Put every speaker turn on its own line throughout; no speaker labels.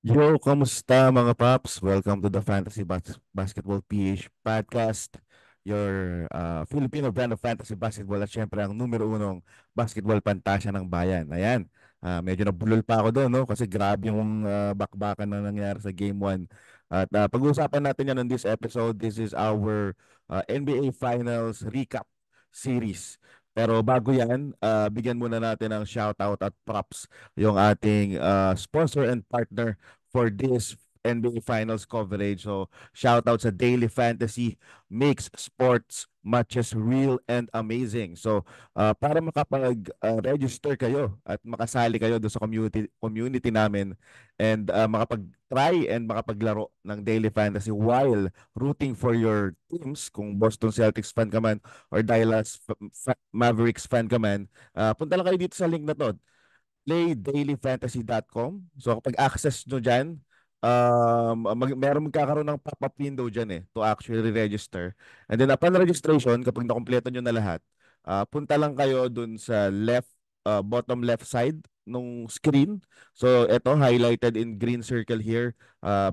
Yo, kamusta mga paps? Welcome to the Basketball PH podcast. Your Filipino brand of fantasy basketball at syempre ang numero unong basketball pantasya ng bayan. Ayan, medyo nabulol pa ako doon, no? Kasi grabe yung bakbakan na nangyari sa Game 1. At pag-uusapan natin yan in this episode. This is our NBA Finals recap series. Pero bago yan, bigyan muna natin ng shoutout at props yung ating sponsor and partner for this NBA Finals coverage. So, shout out sa Daily Fantasy, makes sports matches real and amazing. So, para makapag-register kayo at makasali kayo doon sa community namin and makapag-try and makapaglaro ng Daily Fantasy while rooting for your teams, kung Boston Celtics fan ka man or Dallas Mavericks fan ka man, punta lang kayo dito sa link na to, playdailyfantasy.com. So kapag access nyo dyan, meron magkakaroon ng pop-up window dyan to actually register. And then upon registration, kapag nakompleto nyo na lahat, punta lang kayo dun sa bottom left side nung screen. So ito, highlighted in green circle here.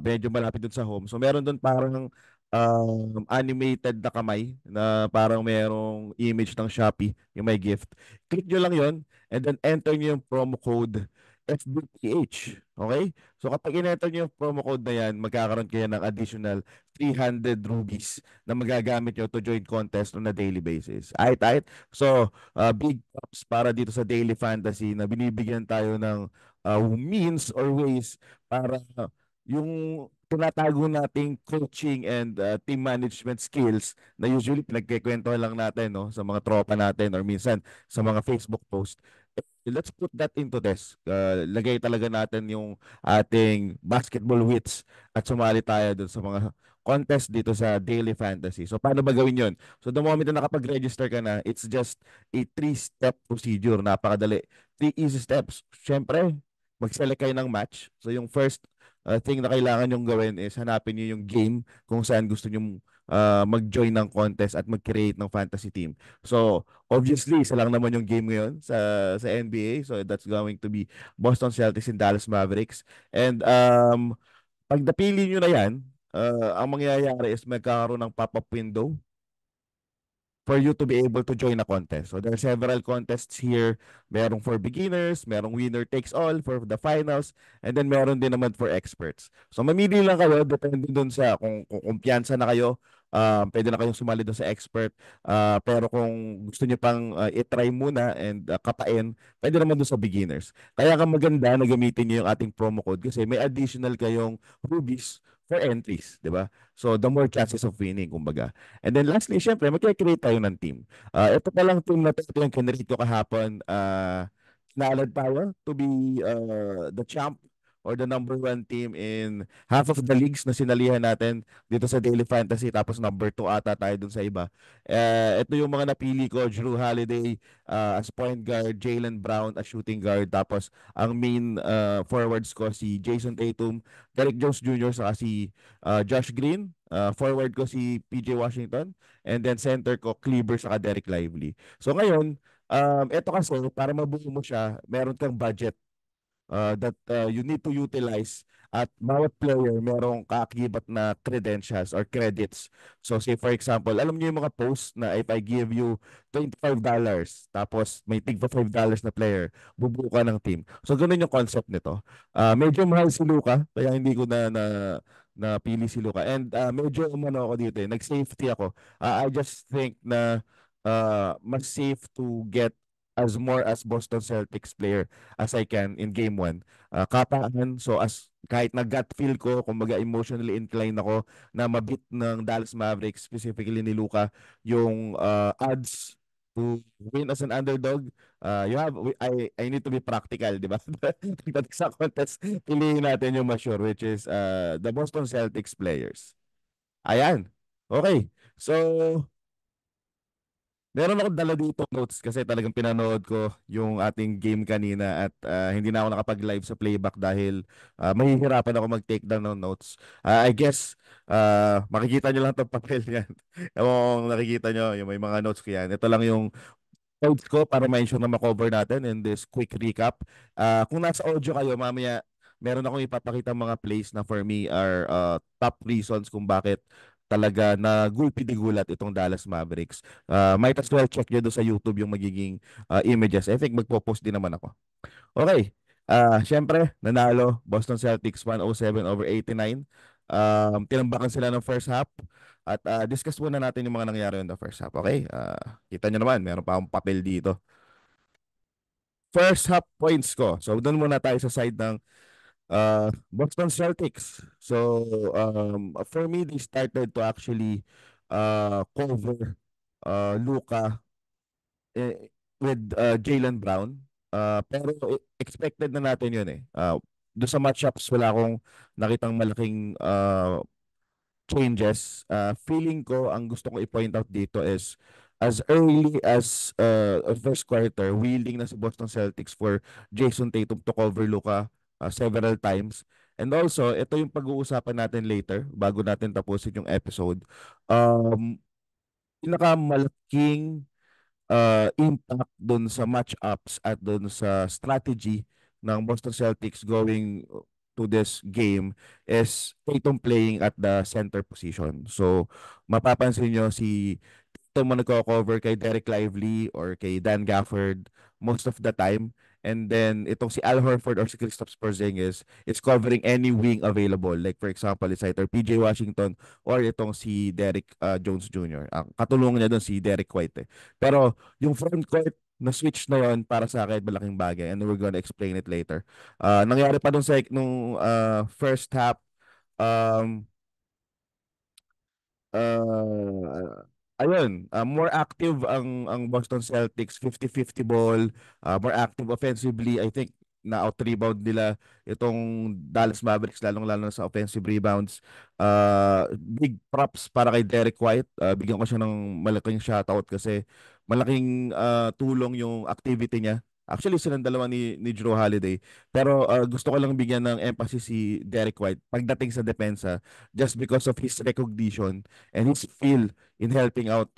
Medyo malapit dun sa home. So meron dun parang animated na kamay na parang merong image ng Shopee, yung may gift. Click nyo lang yon and then enter nyo yung promo code FBPH. Okay? So kapag in-enter nyo yung promo code na yan, magkakaroon kayo ng additional 300 rupees na magagamit nyo to join contest on a daily basis. Aight. So, big props para dito sa Daily Fantasy na binibigyan tayo ng means or ways para yung tinatago nating coaching and team management skills na usually pinagkikwento lang natin, no, sa mga tropa natin or minsan sa mga Facebook post. Let's put that into this. Lagay talaga natin yung ating basketball wits at sumali tayo dun sa mga contest dito sa Daily Fantasy. So, paano ba gawin yun? So, the moment na nakapag-register ka na, it's just a three-step procedure. Napakadali. Three easy steps. Siyempre, mag-select kayo ng match. So, yung first thing na kailangan yung gawin is hanapin nyo yung game kung saan gusto nyo mag-join ng contest at mag-create ng fantasy team. So, obviously, isa lang naman yung game ngayon sa NBA. So, that's going to be Boston Celtics and Dallas Mavericks. And pag napili nyo na yan, ang mangyayari is magkakaroon ng pop-up window for you to be able to join a contest. So there are several contests here. Merong for beginners, merong winner takes all for the finals, and then meron din naman for experts. So mamili lang kayo, depende dun sa kung kumpiyansa na kayo, pwede na kayong sumali dun sa expert. Pero kung gusto niyo pang i-try muna and kapain, pwede naman dun sa beginners. Kaya ka maganda na gamitin niyo yung ating promo code kasi may additional kayong rubies for entries, di ba? So the more chances of winning, kumbaga. And then lastly, syempre, mag-create tayo ng team. Ito pa lang team na to, ito yung kinrate ko kahapon. Kinalad tayo to be the champ or the number one team in half of the leagues na sinalihan natin dito sa Daily Fantasy. Tapos number two ata tayo dun sa iba. Ito yung mga napili ko. Drew Holiday as point guard, Jaylen Brown as shooting guard. Tapos ang main forwards ko si Jason Tatum, Derek Jones Jr. saka si Josh Green. Forward ko si PJ Washington. And then center ko, Kleber saka Derek Lively. So ngayon, ito kasi, para mabuo mo siya, meron kang budget that you need to utilize at bawat player merong kaakibat na credentials or credits. So say for example, alam niyo yung mga posts na if I give you $25 tapos may tig $5 na player, bubuo ka ng team. So ganun yung concept nito. Medyo mahal si Luka kaya hindi ko napili si Luka. And medyo umano ako dito nag-safety ako. I just think na mas safe to get as more as Boston Celtics player as I can in game 1. Kapaan, so as kahit na gut feel ko, kumbaga emotionally inclined ako na mabit ng Dallas Mavericks, specifically ni Luka, yung odds to win as an underdog. I need to be practical, di ba? Pagdating sa contest, piliin natin yung mas sure, which is the Boston Celtics players. Ayan. Okay. So, meron ako dala dito notes kasi talagang pinanood ko yung ating game kanina at hindi na ako nakapag-live sa playback dahil mahihirapan ako mag-take down ng notes. I guess makikita nyo lang itong papel yan. Ewan kung nakikita nyo, yung may mga notes ko yan. Ito lang yung notes ko para ma-ensure na ma-cover natin in this quick recap. Kung nasa audio kayo, mamaya meron akong ipapakita mga plays na for me are top reasons kung bakit talaga na gulpi-digulat itong Dallas Mavericks. Might as well check nyo doon sa YouTube yung magiging images. I think magpo-post din naman ako. Okay. Syempre, nanalo Boston Celtics 107 over 89. Tinambakan sila ng first half. At discuss muna natin yung mga nangyari in the first half. Okay? Kita nyo naman, meron pa akong papel dito. First half points ko. So, doon muna tayo sa side ng Boston Celtics. So, for me, they started to actually cover Luka with Jaylen Brown. Pero expected na natin yun eh. Doon sa matchups, wala akong nakitang malaking changes. Feeling ko, ang gusto ko i-point out dito is as early as first quarter, willing na si Boston Celtics for Jason Tatum to cover Luka several times. And also, ito yung pag-uusapan natin later bago natin tapusin yung episode. Pinakamalaking impact doon sa matchups at doon sa strategy ng Boston Celtics going to this game is Tatum playing at the center position. So, mapapansin nyo si Tatum mo nagko-cover kay Derek Lively or kay Dan Gafford most of the time. And then, itong si Al Horford or si Kristaps Porzingis is covering any wing available. Like for example, it's either PJ Washington or itong si Derek Jones Jr. Ang katulungan niya doon si Derek White eh. Pero yung front court na switch na yon para sa akin malaking bagay and we're gonna explain it later. Nangyari pa nung first half um more active ang Boston Celtics, 50-50 ball, more active offensively. I think na out-rebound nila itong Dallas Mavericks lalong-lalo na sa offensive rebounds. Big props para kay Derek White. Bigyan ko siya ng malaking shoutout kasi malaking tulong yung activity niya. Actually, silang dalawa ni Drew Holiday. Pero gusto ko lang bigyan ng emphasis si Derek White pagdating sa depensa just because of his recognition and his feel in helping out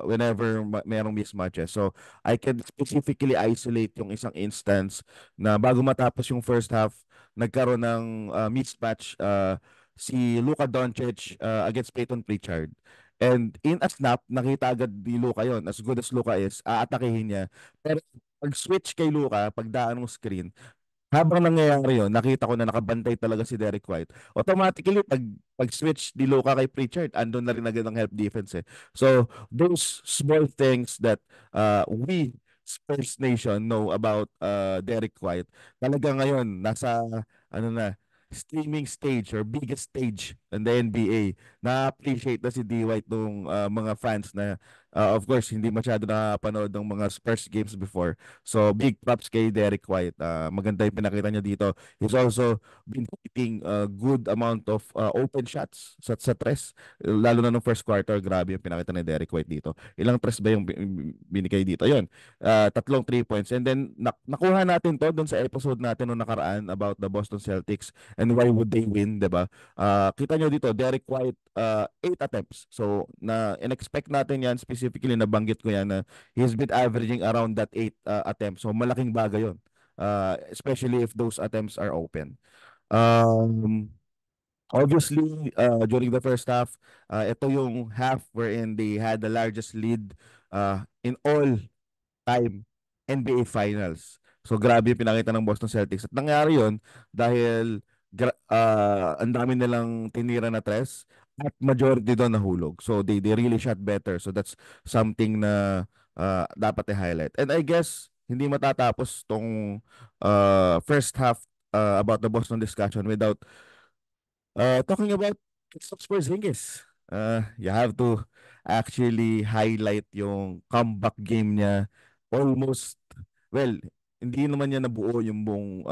whenever merong mismatches. So, I can specifically isolate yung isang instance na bago matapos yung first half, nagkaroon ng mismatch si Luka Doncic against Peyton Pritchard. And in a snap, nakita agad ni Luka yon. As good as Luka is, aatakihin niya. Pero pag-switch kay Luka, pagdaan ng screen, habang nangyayari yun, nakita ko na nakabantay talaga si Derek White. Automatically, pag-switch ni Luka kay Pritchard, andun na rin agad ang help defense eh. So, those small things that we Spurs Nation know about Derek White, talaga ngayon, nasa, ano na, streaming stage or biggest stage in the NBA. Na-appreciate na si D. White nung mga fans na, of course, hindi masyado nakapanood ng mga Spurs games before. So, big props kay Derek White. Maganda yung pinakita niya dito. He's also been hitting a good amount of open shots sa tres. Lalo na nung first quarter, grabe yung pinakita ni Derek White dito. Ilang tres ba yung binigay dito? Yun, tatlong 3 points. And then, nakuha natin to doon sa episode natin nung nakaraan about the Boston Celtics and why would they win, 'di ba? Kita nyo dito, Derek White, 8 attempts. So, in-expect natin yan, specifically nabanggit ko yan na he's been averaging around that 8 attempts. So, malaking bagay yun. Especially if those attempts are open. Um, Obviously, during the first half, ito yung half wherein they had the largest lead in all time NBA Finals. So grabe yung pinakita ng Boston Celtics. At nangyari yun dahil ang dami nilang tinira na tres at majority doon nahulog. So they really shot better. So that's something na dapat i-highlight. And I guess hindi matatapos tong first half about the Boston discussion without talking about Kristaps Porzingis. You have to actually highlight yung comeback game niya. Almost, well, hindi naman niya nabuo yung buong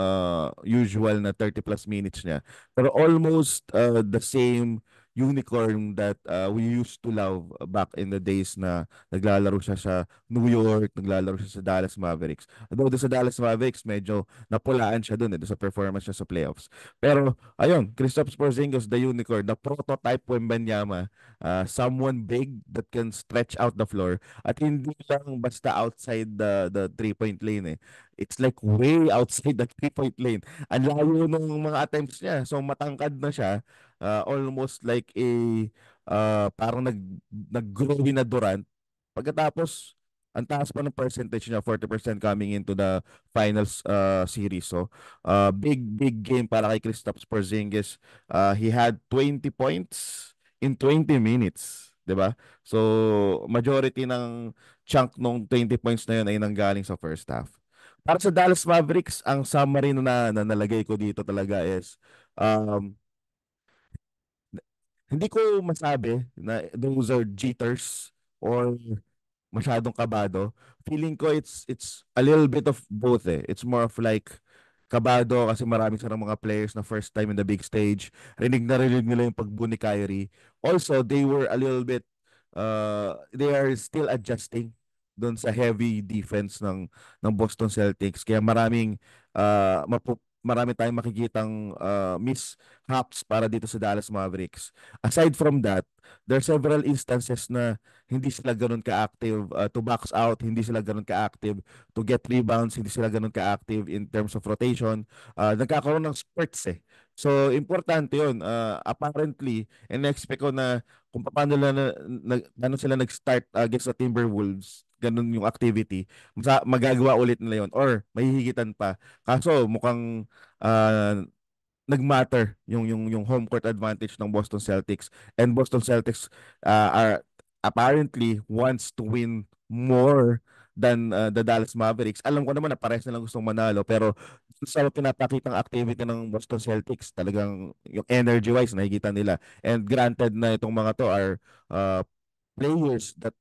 usual na 30 plus minutes niya. Pero almost the same unicorn that we used to love back in the days na naglalaro siya sa New York, naglalaro siya sa Dallas Mavericks. Although doon sa Dallas Mavericks, medyo napulaan siya doon doon sa performance niya sa playoffs. Pero ayun, Kristaps Porzingis, the unicorn, the prototype Wembanyama, someone big that can stretch out the floor at hindi lang basta outside the three-point lane eh. It's like way outside the three-point lane. Ang layo nung mga attempts niya. So matangkad na siya, almost like parang nag-grow na Durant. Pagkatapos, ang taas pa ng percentage niya, 40% coming into the finals series. So, big game para kay Kristaps Porzingis. He had 20 points in 20 minutes. 'Di ba? So, majority ng chunk nung 20 points na yun ay nanggaling sa first half. Para sa Dallas Mavericks, ang summary na nalagay ko dito talaga is um, hindi ko masabi na those are jitters or masyadong kabado. Feeling ko it's a little bit of both eh. It's more of like kabado kasi marami silang mga players na first time in the big stage. Rinig na rinig nila yung pagbuo ni Kyrie. Also, they were a little bit they are still adjusting doon sa heavy defense ng Boston Celtics. Kaya marami tayong makikitang mishaps para dito sa Dallas Mavericks. Aside from that, there are several instances na hindi sila ganun ka-active to box out, hindi sila ganun ka-active to get rebounds, hindi sila ganun ka-active in terms of rotation. Nagkakaroon ng spurts eh. So, importante yun. Apparently, and expect ko na kung paano paano sila nag-start against the Timberwolves, ganun yung activity, magagawa ulit nila yun or mahihigitan pa. Kaso mukhang uh, nagmatter yung home court advantage ng Boston Celtics, and Boston Celtics are apparently wants to win more than the Dallas Mavericks. Alam ko naman na parehas na lang gustong manalo, pero sa pinapakitang activity ng Boston Celtics, talagang yung energy wise nakikita nila. And granted na itong mga to are uh, players that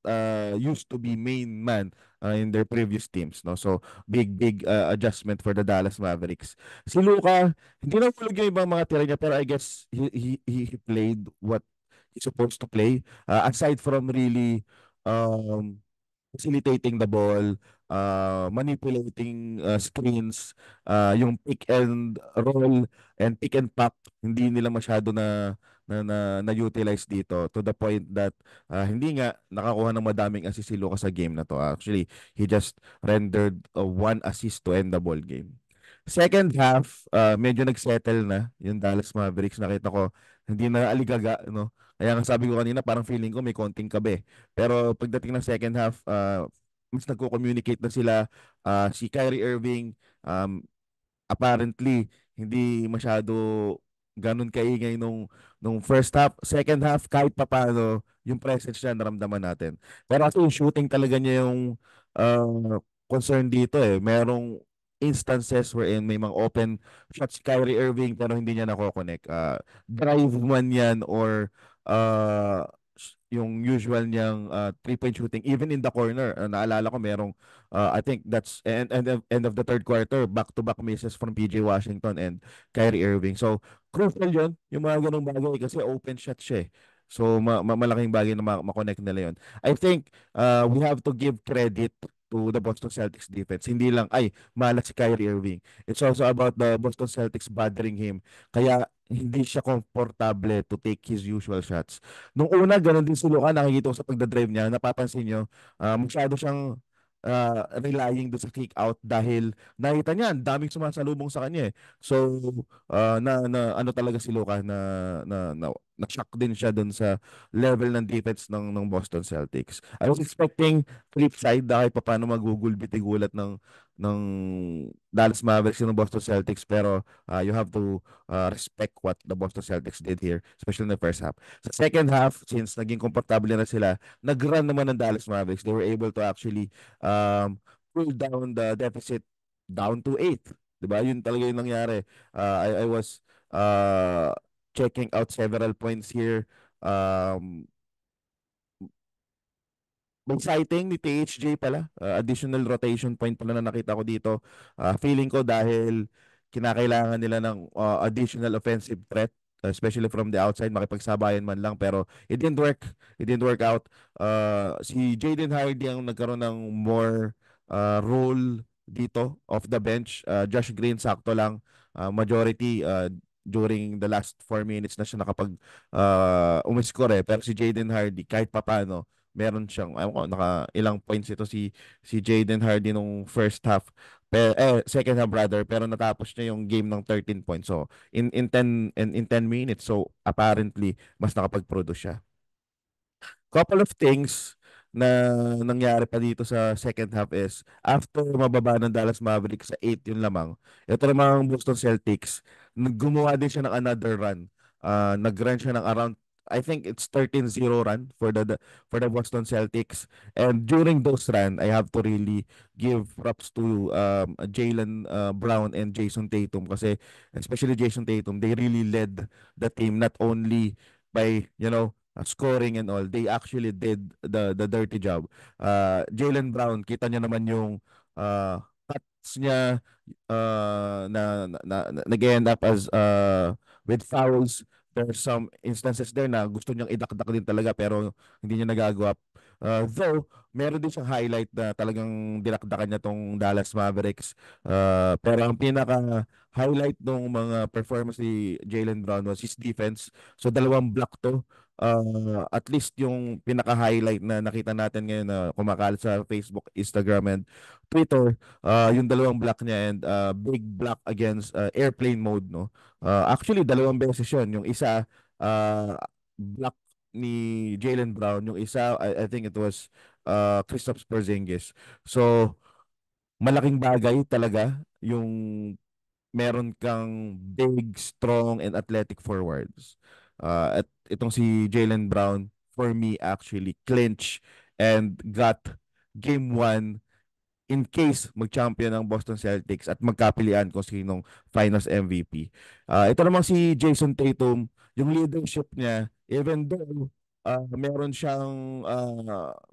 used to be main man in their previous teams, no? So big adjustment for the Dallas Mavericks. Si Luka, hindi na hulog yung ibang mga tira niya, pero I guess he played what he's supposed to play. Aside from really um facilitating the ball, manipulating screens, yung pick and roll and pick and pop, hindi nila masyado na utilize dito to the point that hindi nga nakakuha ng madaming assist si Lucas sa game na to. Actually, he just rendered one assist to end the ball game. Second half, medyo nagsettle na yung Dallas Mavericks. Nakita ko hindi na aligaga, no? Kaya nga sabi ko kanina, parang feeling ko may konting kabe. Pero pagdating ng second half, mas nagko-communicate na sila. Si Kyrie Irving, apparently, hindi masyado ganun kaingay nung first half. Second half, kahit papaano, yung presence niya, naramdaman natin. Pero kasi yung shooting talaga niya yung concern dito eh. Merong instances wherein may mga open shots si Kyrie Irving pero hindi niya nako-connect. Drive man yan or yung usual niyang three-point shooting even in the corner. Naalala ko merong I think that's end of the third quarter, back-to-back misses from PJ Washington and Kyrie Irving. So crucial yun, yung mga ganong bagay kasi open shot siya eh. So malaking bagay na ma-connect nila yun. I think we have to give credit to the Boston Celtics defense. Hindi lang, ay, malat si Kyrie Irving. It's also about the Boston Celtics bothering him. Kaya hindi siya komportable to take his usual shots. Nung una, ganun din si Luka, nakikita ko sa pagdadrive niya, napapansin nyo, masyado siyang relying doon sa kick out dahil nakita niya ang daming sumasalubong sa kanya eh. So na ano talaga si Luka na shock din siya doon sa level ng defense ng Boston Celtics. I was expecting flip side dahil paano magugulbit-igulat ng Dallas Mavericks ng Boston Celtics, pero you have to respect what the Boston Celtics did here, especially in the first half. Sa second half, since naging komportable na sila, nag-run naman ng Dallas Mavericks. They were able to actually pull down the deficit down to 8. 'Di ba? Yun talaga yung nangyari. I was checking out several points here. May sighting ni THJ pala. Additional rotation point pala na nakita ko dito. Feeling ko dahil kinakailangan nila ng additional offensive threat. especially from the outside, makipagsabayan man lang, pero it didn't work. It didn't work out. Si Jaden Hardy ang nagkaroon ng more role dito off the bench. Josh Green sakto lang, majority during the last 4 minutes na siya nakapag umiscore eh. Pero si Jaden Hardy kahit papano meron siyang, ayun ko, naka ilang points ito si Jaden Hardy nung first half, second half brother, pero natapos niya yung game ng 13 points. So in 10 minutes, so apparently mas nakapag-produce siya. Couple of things na nangyari pa dito sa second half is after mababa ng Dallas Mavericks sa 8 yung lamang, ito namang Boston Celtics, gumawa din siya ng another run. Nag-run siya ng around, I think it's 13-0 run for the Boston Celtics. And during those run, I have to really give props to Jalen Brown and Jason Tatum, kasi especially Jason Tatum, they really led the team not only by, scoring and all. They actually did the dirty job. Jalen Brown, kita niya naman yung cuts niya, na nag-end up as with fouls. There's some instances there na gusto niyang idakdak din talaga, pero hindi niya nagagawa. Though meron din siyang highlight na talagang dinakdakan niya tong Dallas Mavericks. Pero ang pinaka highlight ng mga performance ni Jalen Brown was his defense. So dalawang block to. At least yung pinaka-highlight na nakita natin ngayon na kumakalat sa Facebook, Instagram, and Twitter, yung dalawang block niya, and big block against airplane mode, no? Actually, dalawang beses yun. Yung isa, block ni Jalen Brown. Yung isa, I think it was Kristaps Porzingis. So, malaking bagay talaga yung meron kang big, strong, and athletic forwards. At itong si Jalen Brown, for me, actually, clinch and got game 1 in case mag-champion ang Boston Celtics at magkapilian kung sinong Finals MVP. Ito namang si Jason Tatum, yung leadership niya, even though meron siyang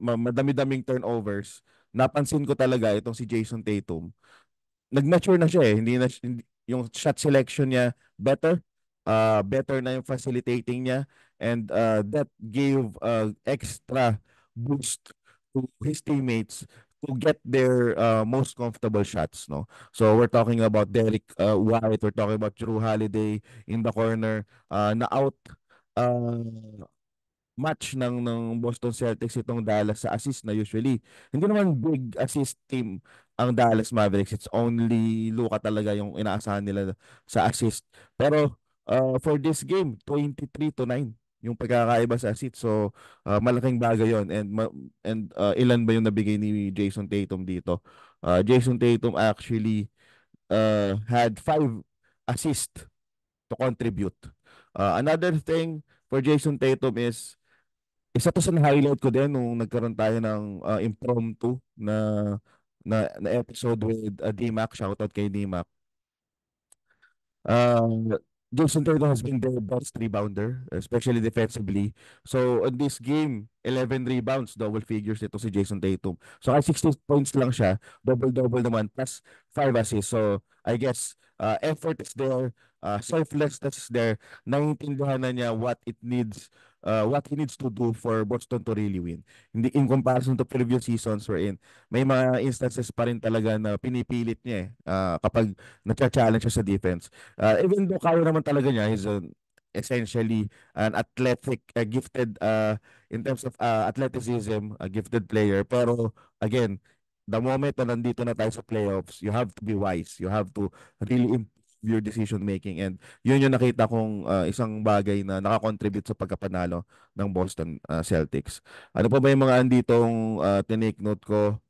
madami-daming turnovers, napansin ko talaga itong si Jason Tatum, nag-mature na siya eh. Yung shot selection niya better. Better na yung facilitating niya, and that gave extra boost to his teammates to get their most comfortable shots, no? So we're talking about Derek White, we're talking about Drew Holiday in the corner, na out match ng Boston Celtics itong Dallas sa assist na usually. Hindi naman big assist team ang Dallas Mavericks. It's only Luka talaga yung inaasahan nila sa assist. Pero for this game, 23-9 yung pagkakaiba sa assist. So malaking bagay yon, and ilan ba yung nabigay ni Jason Tatum dito? Jason Tatum actually had 5 assists to contribute. Another thing for Jason Tatum is, isa to sa na-highlight ko din nung nagkaroon tayo ng impromptu na episode with D-Mac. Shoutout kay D-Mac. Uh, Jason Tatum has been their best rebounder, especially defensively. So, on this game, 11 rebounds, double figures ito si Jason Tatum. So, kahit 60 points lang siya, double-double naman, plus 5 assists. So, I guess, effort is there, selflessness is there, naiintindihan na niya what he needs to do for Boston to really win. Hindi in comparison to previous seasons wherein may mga instances pa rin talaga na pinipilit niya kapag nagcha-challenge siya sa defense. Even though kaya naman talaga niya, essentially an athletic, gifted, in terms of athleticism, a gifted player. Pero again, the moment na nandito na tayo sa playoffs, you have to be wise. You have to really improve your decision making, and yun yung nakita kong isang bagay na nakakontribute sa pagkapanalo ng Boston Celtics. Ano pa ba yung mga anditong tinake note ko?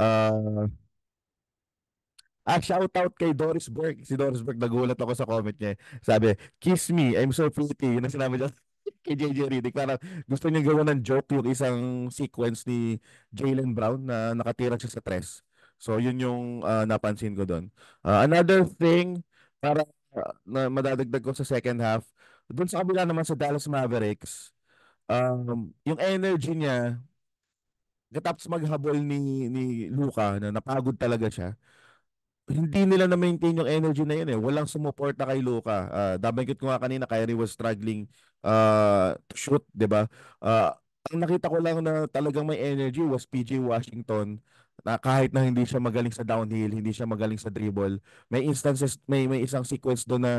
Uh, Shout out kay Doris Burke. Si Doris Burke, nagulat ako sa comment niya. Sabi, "Kiss me, I'm so pretty." Yun ang sinabi niya kay JJ Redick. Parang gusto niya gawa ng joke yung isang sequence ni Jaylen Brown na nakatira siya sa tres. So, yun yung napansin ko doon. Another thing, para na madadagdag ko sa second half, doon sa kabila naman sa Dallas Mavericks, yung energy niya, katapos maghabol ni Luka na napagod talaga siya, hindi nila na-maintain yung energy na yun eh. Walang sumuporta kay Luka. Nabanggit ko nga kanina, Kyrie was struggling to shoot, di ba? Ang nakita ko lang na talagang may energy was PJ Washington, na kahit na hindi siya magaling sa downhill, hindi siya magaling sa dribble, may instances, may isang sequence doon na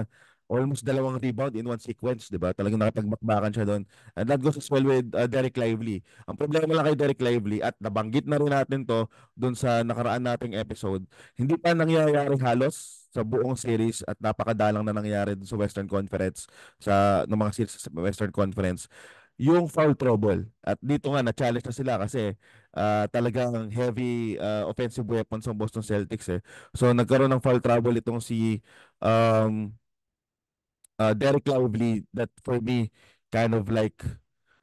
almost dalawang rebound in one sequence, di ba? Talagang nakapagbakbakan siya doon. And that goes as well with Derek Lively. Ang problema lang kay Derek Lively, at nabanggit na rin natin to doon sa nakaraan nating episode, hindi pa nangyayari halos sa buong series at napakadalang na nangyayari dun sa Western Conference, sa ng mga series sa Western Conference, yung foul trouble. At dito nga na-challenge na sila kasi talagang heavy offensive weapons ng Boston Celtics eh. So nagkaroon ng foul trouble itong si um, Derek Lively, that for me kind of like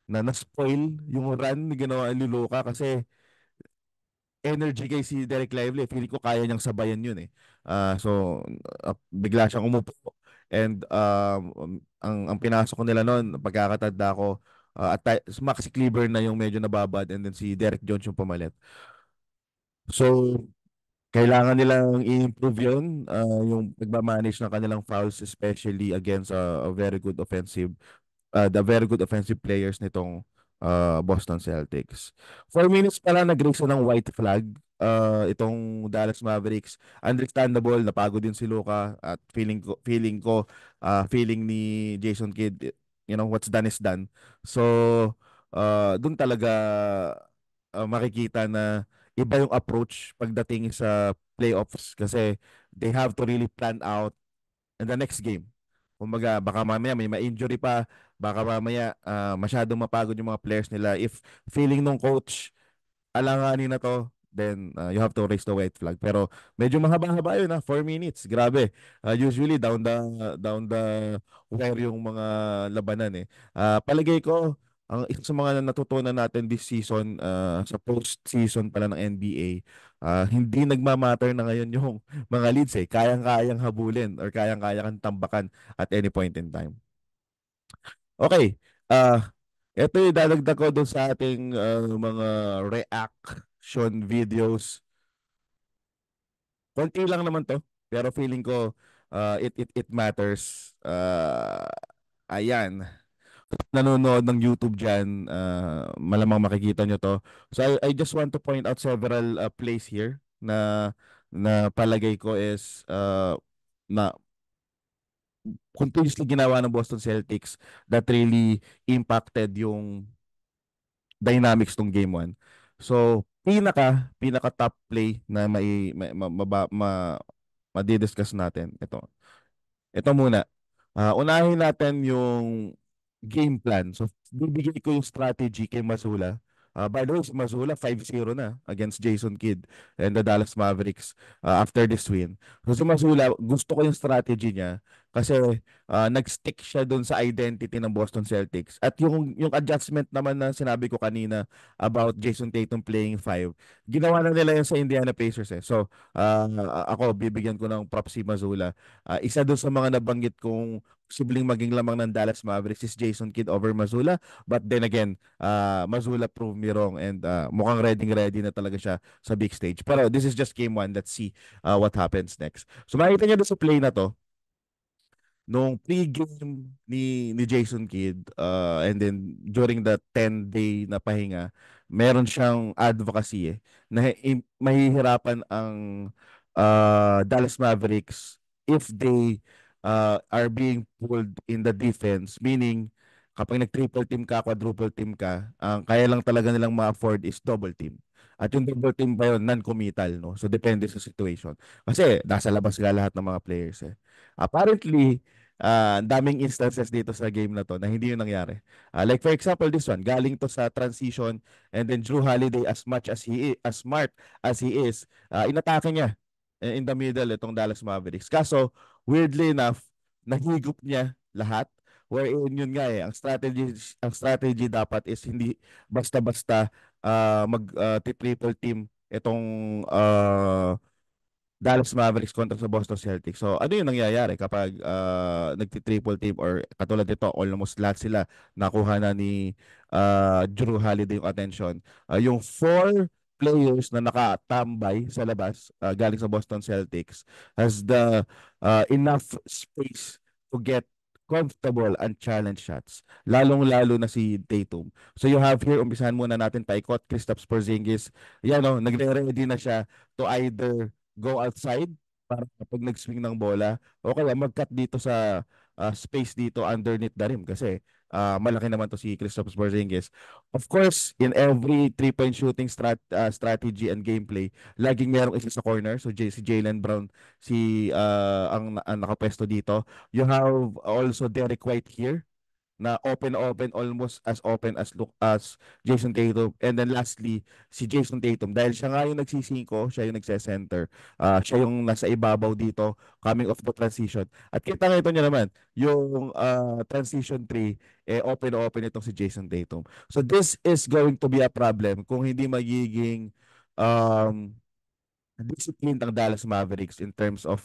na-spoil yung run ni ginawa ni Luka kasi energy kay si Derek Lively. Feeling ko kaya niyang sabayan yun eh. So, bigla siyang umupo. And ang pinasok ko nila noon, pagkakatanda ko, Maxi Kleber na yung medyo nababad and then si Derek Jones yung pumalit. So, kailangan nilang i-improve yun, yung pagmamanage ng kanilang fouls, especially against a very good offensive the very good offensive players nitong Boston Celtics. 4 minutes pala nag-raise ng white flag itong Dallas Mavericks. Understandable, napagod din si Luka at feeling ni Jason Kidd, what's done is done. So, doon talaga makikita na iba yung approach pagdating sa playoffs kasi they have to really plan out in the next game. Kumbaga, baka mamaya may ma-injury pa, baka mamaya masyadong mapagod yung mga players nila. If feeling nung coach, alanganin na to, then you have to raise the white flag. Pero medyo mahaba-haba yun 4 minutes. Grabe. Usually down the wire yung mga labanan eh. Palagay ko, ang isa sa mga natutunan natin this season, sa post-season pala ng NBA, hindi nagmamatter na ngayon yung mga leads eh. Kayang-kayang habulin or kayang-kayang tambakan at any point in time. Okay. Ito yung dadagdag ko doon sa ating mga reaction videos. Konti lang naman to, pero feeling ko it matters. Ayan. Nanonood ng YouTube dyan, malamang makikita nyo to. So I just want to point out several plays here na palagay ko is na continuously ginawa ng Boston Celtics that really impacted yung dynamics ng game 1. So, pinaka top play na madidiscuss natin. Ito muna. Unahin natin yung game plan. So, bibigay ko yung strategy kay Mazzulla. By the way, si Mazzulla 5-0 na against Jason Kidd and the Dallas Mavericks after this win. So, si Mazzulla, gusto ko yung strategy niya kasi nag-stick siya dun sa identity ng Boston Celtics. At yung adjustment naman na sinabi ko kanina about Jason Tatum playing 5, ginawa na nila yun sa Indiana Pacers eh. So, ako, bibigyan ko ng props si Mazzulla. Isa doon sa mga nabanggit kong posibleng maging lamang ng Dallas Mavericks is Jason Kidd over Mazzulla. But then again, Mazzulla proved me wrong and mukhang ready na talaga siya sa big stage. Pero this is just game 1. Let's see what happens next. So makita niyo doon sa play na to, nung pre-game ni Jason Kidd and then during the 10-day na pahinga, meron siyang advocacy na mahihirapan ang Dallas Mavericks if they are being pulled in the defense, meaning kapag nag-triple team ka, quadruple team ka, ang kaya lang talaga nilang ma-afford is double team. At yung double team pa yun, non-committal, no? So, depende sa situation. Kasi, nasa labas nga lahat ng mga players eh. Apparently, daming instances dito sa game na to na hindi yun nangyari. Like for example, this one, galing to sa transition and then Drew Holiday, as much as he is, as smart as he is, inatake niya in the middle itong Dallas Mavericks. Kaso, weirdly enough, nahigop niya lahat. Wherein yun nga ang strategy dapat is hindi basta-basta mag triple team itong Dallas Mavericks kontra sa Boston Celtics. So, ano yung nangyayari kapag nagti-triple team or katulad nito, almost lahat sila nakuha na ni Drew Holiday yung attention. Yung 4 players na nakatambay sa labas galing sa Boston Celtics has the enough space to get comfortable and challenge shots. Lalong-lalo na si Tatum. So you have here, umpisahan muna natin paikot, Kristaps Porzingis. Yan o, nagre-ready na siya to either go outside para kapag nag-swing ng bola o kaya mag-cut dito sa space dito underneath the rim kasi malaki naman to si Kristaps Porzingis. Of course, in every three-point shooting strategy and gameplay, laging merong isa sa corner. So si Jaylen Brown ang nakapwesto dito. You have also Derek White here na open almost as open as look as Jason Tatum, and then lastly si Jason Tatum dahil siya nga yung nagsisingko, siya yung nagse-center, siya yung nasa ibabaw dito coming off the transition at kita nga ito niya naman yung transition 3 open itong si Jason Tatum. So this is going to be a problem kung hindi magiging um disciplined ang Dallas Mavericks in terms of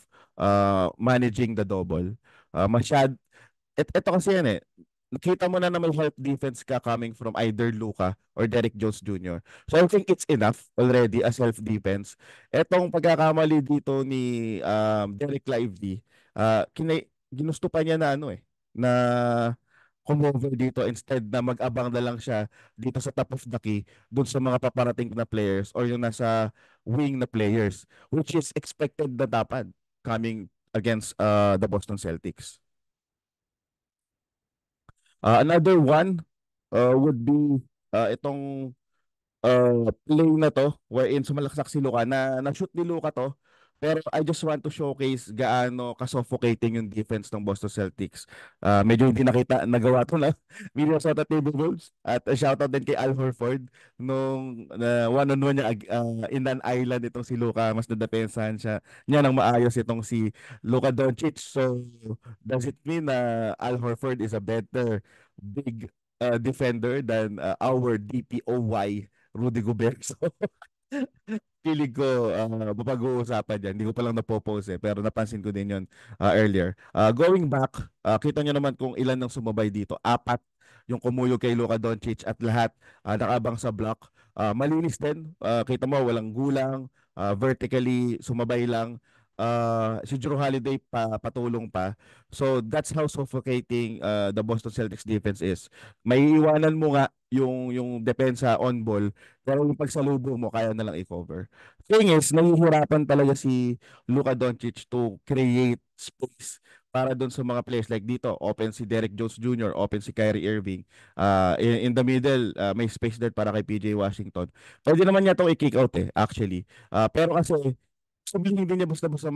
managing the double. Masyad ito kasi yan eh. Nakita mo na may help defense ka coming from either Luka or Derek Jones Jr. So I think it's enough already as self-defense. Etong pagkakamali dito ni Derek Lively, ginusto pa niya na na come-over dito instead na mag-abang na lang siya dito sa top of the key dun sa mga paparating na players or yung nasa wing na players which is expected na dapat coming against the Boston Celtics. Another one would be itong play na to wherein sumalaksak si Luka na shoot ni Luka to pero I just want to showcase gaano ka-suffocating yung defense ng Boston Celtics. Medyo hindi nakita nagawa to na Minnesota Timberwolves at shoutout din kay Al Horford nung one-on-one niya in an island itong si Luka mas nadepensahan niya ng maayos itong si Luka Doncic. So does it mean na Al Horford is a better big defender than our DPOY Rudy Gobert? So, feeling ko mapag-uusapan dyan. Hindi ko pa lang napopost pero napansin ko din yon earlier. Going back, kita nyo naman kung ilan ng sumabay dito. Apat yung kumulog kay Luka Doncic at lahat nakabang sa block. Malinis din. Kita mo, walang gulang. Vertically, sumabay lang. Si Jrue Holiday patulong pa. So that's how suffocating the Boston Celtics defense is. May iwanan mo nga yung depensa on ball pero yung pagsalubong mo kaya na lang i-cover. Thing is, nahihirapan talaga si Luka Doncic to create space para doon sa mga players like dito. Open si Derek Jones Jr., open si Kyrie Irving. In the middle, may space there para kay PJ Washington. Pwede naman niya itong i-kick out actually. Pero kasi sabihin hindi niya basta-basta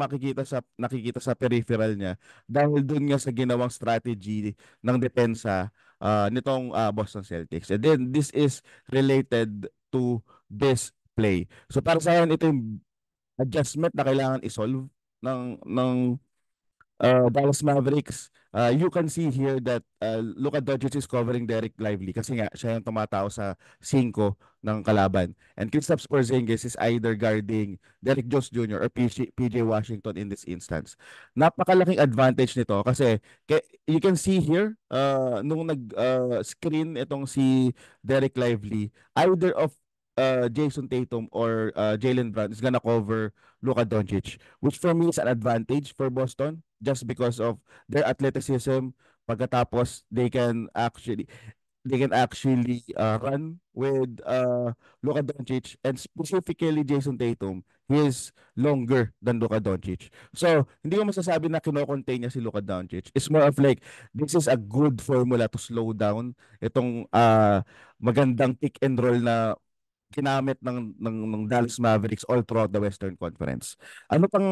nakikita sa peripheral niya dahil doon nga sa ginawang strategy ng depensa nitong Boston Celtics. And then this is related to this play. So para sa akin ito yung adjustment na kailangan i-solve ng Dallas Mavericks. You can see here that Luka Doncic is covering Derek Lively kasi nga siya yung tumatao sa 5 ng kalaban. And Kristaps Porzingis is either guarding Derek Jones Jr. or PJ Washington in this instance. Napakalaking advantage nito kasi you can see here nung nag-screen itong si Derek Lively, either of Jason Tatum or Jaylen Brown is gonna cover Luka Doncic, which for me is an advantage for Boston just because of their athleticism. Pagkatapos they can actually run with Luka Doncic and specifically Jason Tatum. He is longer than Luka Doncic. So, hindi ko masasabi na kino-contain niya si Luka Doncic. It's more of like, this is a good formula to slow down itong magandang pick and roll na ginamit ng Dallas Mavericks all throughout the Western Conference. Ano pang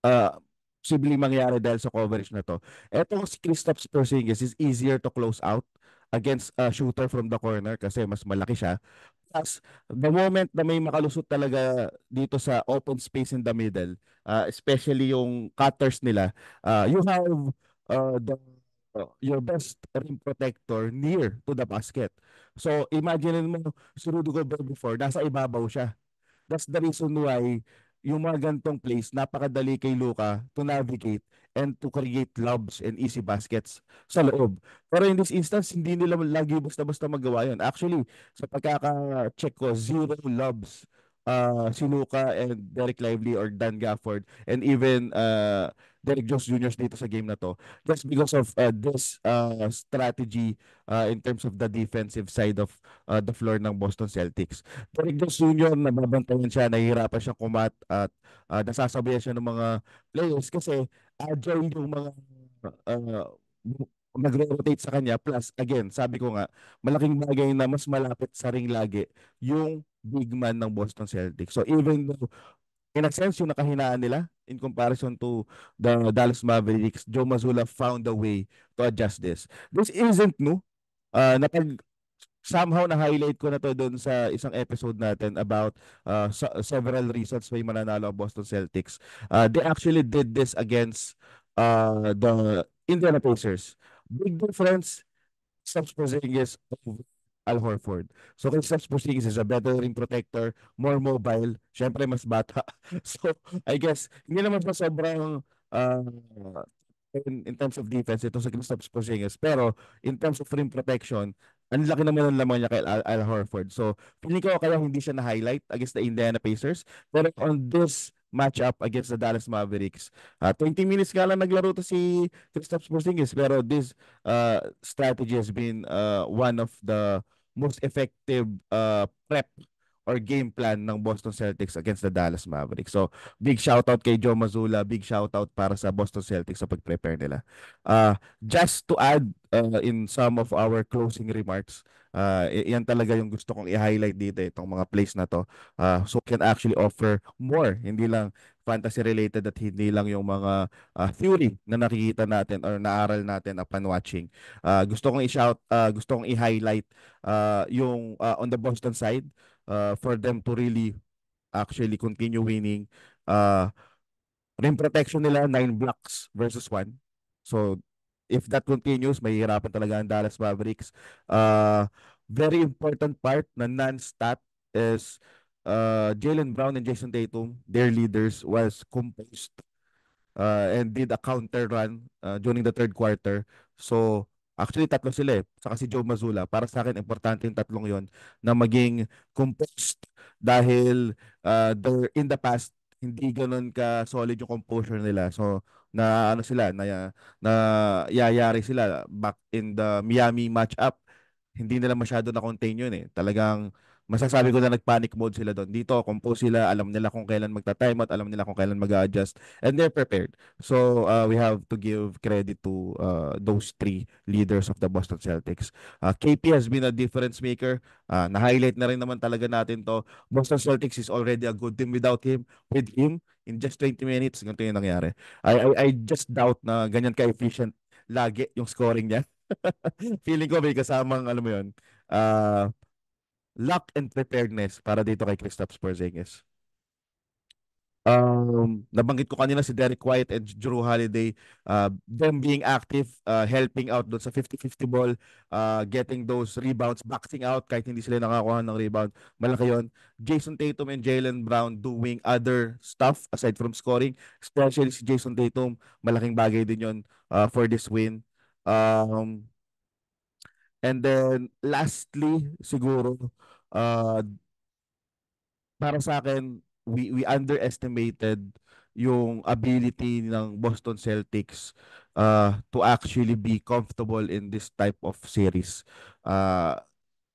uh, posibleng mangyari dahil sa coverage na to? Etong si Kristaps Porzingis is easier to close out against a shooter from the corner kasi mas malaki siya. Plus, the moment na may makalusot talaga dito sa open space in the middle, especially yung cutters nila, you have your best rim protector near to the basket. So, imagine mo si Rudy Gobert before, nasa ibabaw siya. That's the reason why yung mga gantong plays, napakadali kay Luka to navigate and to create lobs and easy baskets sa loob. Pero in this instance, hindi nila lagi basta-basta magawa yun. Actually, sa pagkaka-check ko, zero lobs si Luka and Derek Lively or Dan Gafford and even Derek Jones Jr. dito sa game na to just because of this strategy in terms of the defensive side of the floor ng Boston Celtics. Derek Jones Jr. nababantayan siya, nahihirapan siya kumat at nasasabayan siya ng mga players kasi agile yung mga uh, nagro-rotate sa kanya. Plus, again, sabi ko nga, malaking bagay na mas malapit sa ring lagi yung big man ng Boston Celtics. So even though in a sense yung nakahinaan nila in comparison to the Dallas Mavericks, Joe Mazzulla found a way to adjust this. This isn't new. Napag somehow na-highlight ko na to doon sa isang episode natin about several reasons why mananalo ang Boston Celtics. They actually did this against the Indiana Pacers. Big difference, Kristaps Porzingis over Al Horford. So Kristaps Porzingis is a better rim protector, more mobile, syempre mas bata. So I guess hindi naman pa sobrang in terms of defense ito sa Kristaps Porzingis, pero in terms of rim protection, ang laki naman ng lamang niya kay Al Horford. So feeling ko kaya hindi siya na-highlight against the Indiana Pacers, pero on this matchup against the Dallas Mavericks, 20 minutes nga lang naglaro to si Kristaps Porzingis, pero this strategy has been one of the most effective prep or game plan ng Boston Celtics against the Dallas Mavericks. So, big shoutout kay Joe Mazzulla, big shoutout para sa Boston Celtics sa pag-prepare nila. Just to add in some of our closing remarks, yan talaga yung gusto kong i-highlight dito, itong mga plays na to. So, can actually offer more, hindi lang fantasy related at hindi lang yung mga theory na nakikita natin or naaral natin upon watching. Gusto kong i-highlight yung on the Boston side for them to really actually continue winning. Uh, Rim protection nila, 9 blocks versus 1. So, if that continues, mahihirapan talaga ang Dallas Mavericks. Very important part na non-stat is Jaylen Brown and Jason Tatum, their leaders, was composed and did a counter run during the third quarter. So, actually tatlo sila eh. Saka si Joe Mazzulla. Para sa akin, importante yung tatlong yon na maging composed dahil in the past, hindi ganun ka solid yung composure nila. So, na ano sila, na yayari sila back in the Miami matchup. Hindi nila masyado na contain yun eh. Talagang masasabi ko na nag-panic mode sila doon. Dito, compose sila, alam nila kung kailan magta-timeout, alam nila kung kailan mag-adjust, and they're prepared. So, we have to give credit to those three leaders of the Boston Celtics. KP has been a difference maker. Na-highlight na rin naman talaga natin to. Boston Celtics is already a good team without him. With him, in just 20 minutes, ganito yung nangyari. I just doubt na ganyan ka-efficient lagi yung scoring niya. Feeling ko may kasamang, alam mo yun, uh, luck and preparedness para dito kay Kristaps Porzingis. Nabanggit ko kanina si Derek White and Drew Holiday, them being active, helping out doon sa 50-50 ball, getting those rebounds, boxing out kahit hindi sila nakakuha ng rebound. Malaki yun. Jason Tatum and Jaylen Brown doing other stuff aside from scoring, especially si Jason Tatum, malaking bagay din yun for this win. And then lastly, siguro, uh, para sa akin, we underestimated yung ability ng Boston Celtics to actually be comfortable in this type of series.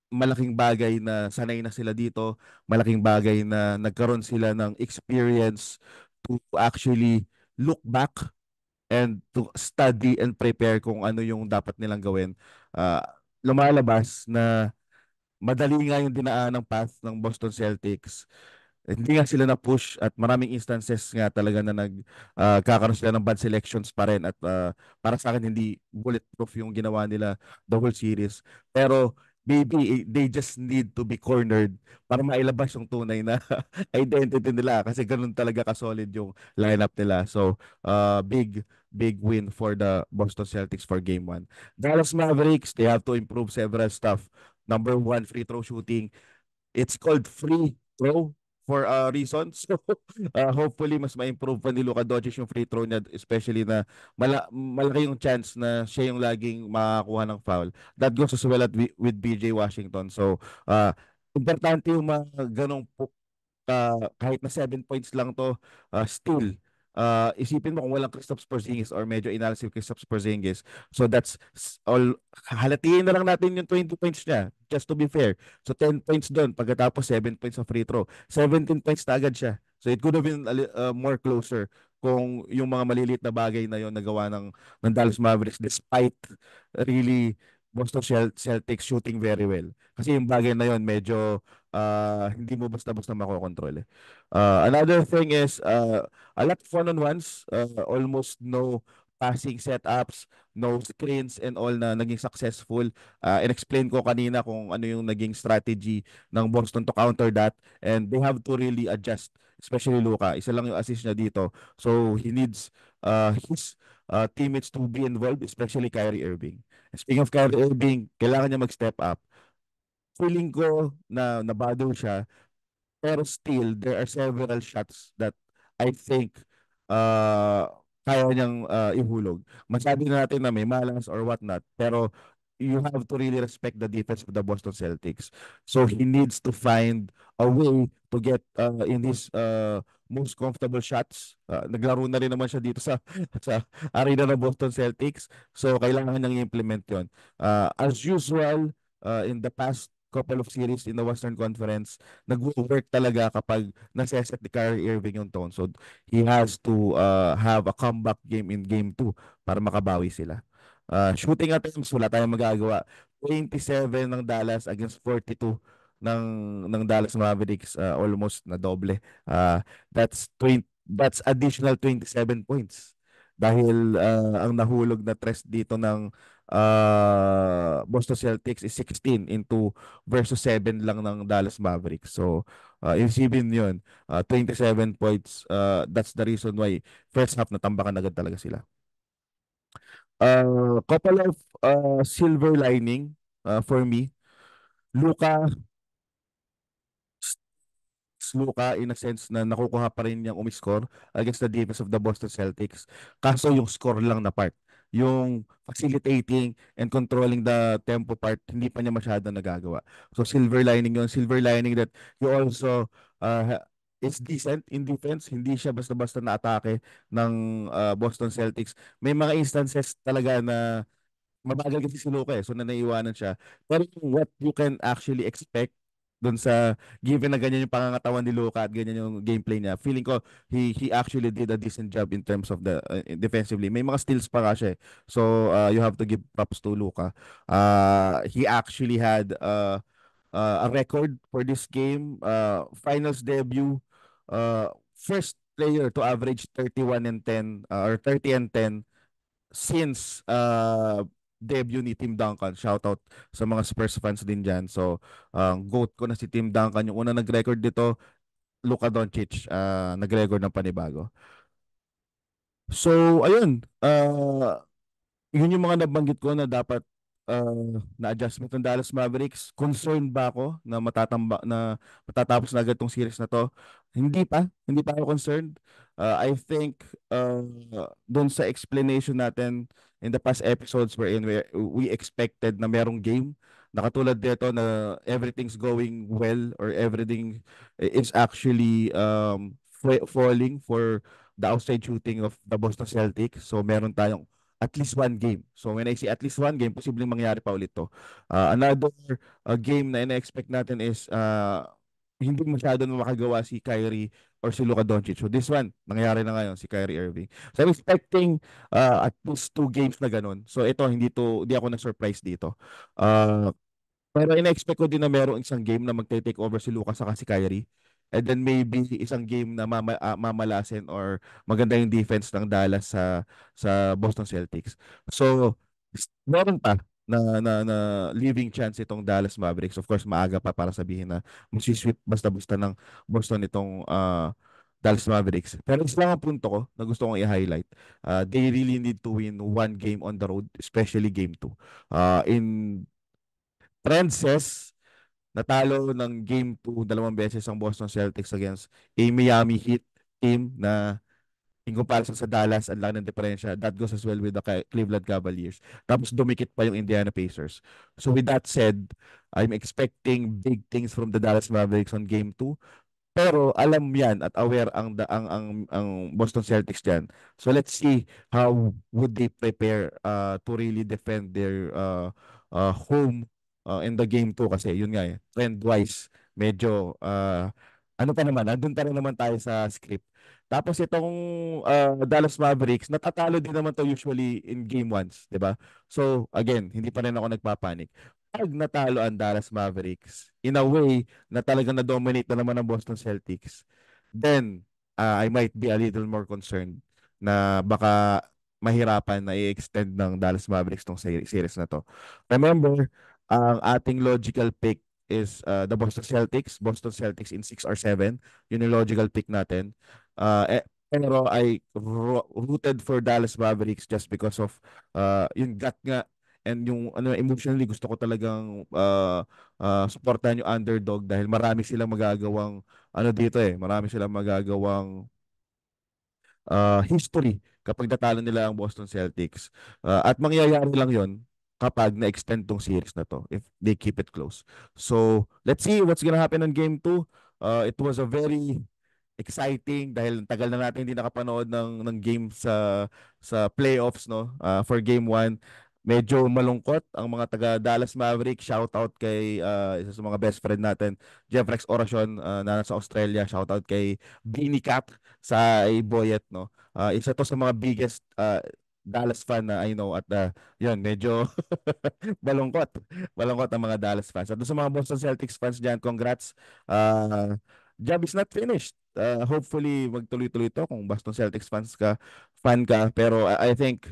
Malaking bagay na sanay na sila dito, malaking bagay na nagkaroon sila ng experience to actually look back and to study and prepare kung ano yung dapat nilang gawin. Uh, Lumalabas na madali nga yung dinaan ng path ng Boston Celtics. Hindi nga sila na-push at maraming instances nga talaga na kakaroon sila ng bad selections pa rin at para sa akin hindi bulletproof yung ginawa nila the whole series. Pero maybe they just need to be cornered para mailabas yung tunay na identity nila kasi ganun talaga ka-solid yung lineup nila. So, big win for the Boston Celtics for game 1. Dallas Mavericks, they have to improve several stuff. Number one, free throw shooting. It's called free throw for a reason. So hopefully mas ma-improve pa ni Luka Doncic yung free throw niya, especially na malaki yung chance na siya yung laging makakuha ng foul. That goes as well with BJ Washington. So uh, importante yung mga ganong kahit na 7 points lang to, still, isipin mo kung walang Kristaps Porzingis or medyo inalis yung Kristaps Porzingis. So all, halatiin na lang natin yung 20 points niya, just to be fair. So 10 points doon, pagkatapos 7 points sa free throw. 17 points na agad siya. So it could have been more closer kung yung mga maliliit na bagay na yon nagawa ng Dallas Mavericks despite really Boston Celtics shooting very well. Kasi yung bagay na yon medyo hindi mo basta-basta makokontrol eh. Another thing is a lot of one-on-ones, almost no passing setups, no screens and all na naging successful. And-explain ko kanina kung ano yung naging strategy ng Boston to counter that, and they have to really adjust, especially Luka. Isa lang yung assist niya dito. So he needs his teammates to be involved, especially Kyrie Irving. Speaking of Kyrie Irving, kailangan niya mag-step up. Feeling ko na nabother siya, pero still there are several shots that I think uh kaya niyang ihulog. Masabi na natin na may malas or whatnot, pero you have to really respect the defense of the Boston Celtics. So he needs to find a way to get in his most comfortable shots. Naglaro na rin naman siya dito sa sa arena ng Boston Celtics. So kailangan niyang i-implement 'yon. As usual, in the past couple of series in the Western Conference, nag-work talaga kapag naseset ni Kyrie Irving yung tone. So he has to have a comeback game in game 2 para makabawi sila. Shooting attempts, wala tayong magagawa. 27 ng Dallas against 42 ng Dallas Mavericks, almost na doble. That's additional 27 points. Dahil ang nahulog na tres dito ng Boston Celtics is 16 into versus 7 lang ng Dallas Mavericks. So, isipin yun, 27 points. That's the reason why first half natambakan agad talaga sila. Couple of silver lining for me. Luka Luka in a sense na nakukuha pa rin niyang umiscore against the defense of the Boston Celtics. Kaso yung score lang na part, yung facilitating and controlling the tempo part, hindi pa niya masyado nagagawa. So silver lining yun. Silver lining that you also is decent in defense. Hindi siya basta-basta na atake ng Boston Celtics. May mga instances talaga na mabagal kasi si Luka eh. So na naiiwanan siya. Pero what you can actually expect doon sa given na ganyan yung pangangatawan ni Luka at ganyan yung gameplay niya, feeling ko he actually did a decent job in terms of the defensively. May mga steals pa kasi. So you have to give props to Luka. He actually had a record for this game. Finals debut. First player to average 31 and 10 or 30 and 10 since debut ni Tim Duncan. Shoutout sa mga Spurs fans din dyan. So, GOAT ko na si Tim Duncan. Yung una nag-record dito, Luka Doncic, nag-record ng panibago. So, ayun. Yun yung mga nabanggit ko na dapat na-adjustment ng Dallas Mavericks. Concerned ba ako na matatapos na agad tong series na to? Hindi pa ako concerned. I think doon sa explanation natin in the past episodes wherein we expected na merong game na katulad dito na everything's going well or everything is actually falling for the outside shooting of the Boston Celtics. So meron tayong at least one game. So when I say at least one game, posibleng mangyari pa ulit to. Another game na ina-expect natin is hindi masyado na makagawa si Kyrie or si Luka Doncic. So this one, nangyayari na ngayon si Kyrie Irving. So I'm expecting at least 2 games na ganun. So ito, hindi ako na-surprise dito. Uh, pero ina-expect ko din na merong isang game na magte-take over si Lucas saka si Kyrie. And then maybe isang game na mamalasin or maganda yung defense ng Dallas sa Boston Celtics. So, meron pa na living chance itong Dallas Mavericks. Of course, maaga pa para sabihin na masisweep basta-basta ng Boston itong Dallas Mavericks. Pero isa lang ang punto ko na gusto kong i-highlight. They really need to win one game on the road, especially game 2. In trend says natalo ng Game 2 dalawang beses ang Boston Celtics against a Miami Heat team na in comparison sa Dallas, ang laki ng diferensya. That goes as well with the Cleveland Cavaliers. Tapos dumikit pa yung Indiana Pacers. So with that said, I'm expecting big things from the Dallas Mavericks on Game 2. Pero alam yan at aware ang Boston Celtics diyan. So let's see how would they prepare to really defend their home in the game 2 kasi yun nga trend wise medyo ano pa naman andun pa rin naman tayo sa script. Tapos itong Dallas Mavericks natatalo din naman to usually in game ones, 'di ba? So again, hindi pa rin ako nagpapanik. Pag natalo ang Dallas Mavericks, in a way, na talagang na-dominate na naman ng Boston Celtics, then I might be a little more concerned na baka mahirapan na i-extend ng Dallas Mavericks tong series na to. Remember, ang ating logical pick is the Boston Celtics in 6 or 7. Yun yung logical pick natin. Pero I rooted for Dallas Mavericks just because of yung gut nga and yung ano emotionally gusto ko talagang suportahan yung underdog dahil marami silang magagawang ano dito marami silang magagawang history kapag natalo nila ang Boston Celtics. At mangyayari lang 'yon kapag na-extend tong series na to if they keep it close. So, let's see what's gonna happen on game 2. It was a very exciting dahil tagal na natin hindi nakapanood ng game sa playoffs no. For game 1, medyo malungkot ang mga taga Dallas Mavericks. Shout out kay isa sa mga best friend natin, Jeffrex Oracion na nasa Australia. Shout out kay Beanie Cap sa Boyet no. Isa to sa mga biggest Dallas fan na I know at yun medyo malungkot. Malungkot ang mga Dallas fans. At doon sa mga Boston Celtics fans diyan, congrats. Job is not finished. Hopefully magtuloy-tuloy to kung Boston Celtics fan ka, pero I think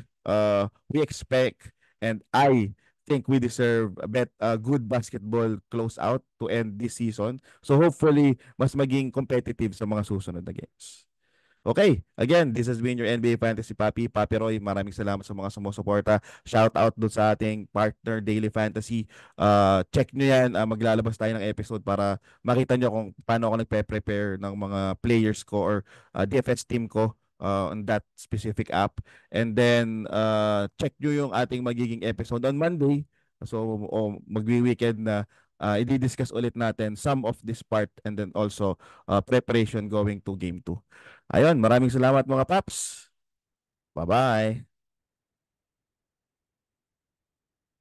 we expect and I think we deserve a good basketball close out to end this season. So hopefully mas maging competitive sa mga susunod na games. Okay, again, this has been your NBA Fantasy Papi, Papi Roy. Maraming salamat sa mga sumusuporta. Shout out doon sa ating partner Daily Fantasy. Check nyo yan. Maglalabas tayo ng episode para makita nyo kung paano ako nagpe-prepare ng mga players ko or DFS team ko on that specific app. And then, check nyo yung ating magiging episode on Monday. So, magwi-weekend na i-discuss ulit natin some of this part and then also preparation going to game 2. Ayun, maraming salamat mga paps. Bye-bye.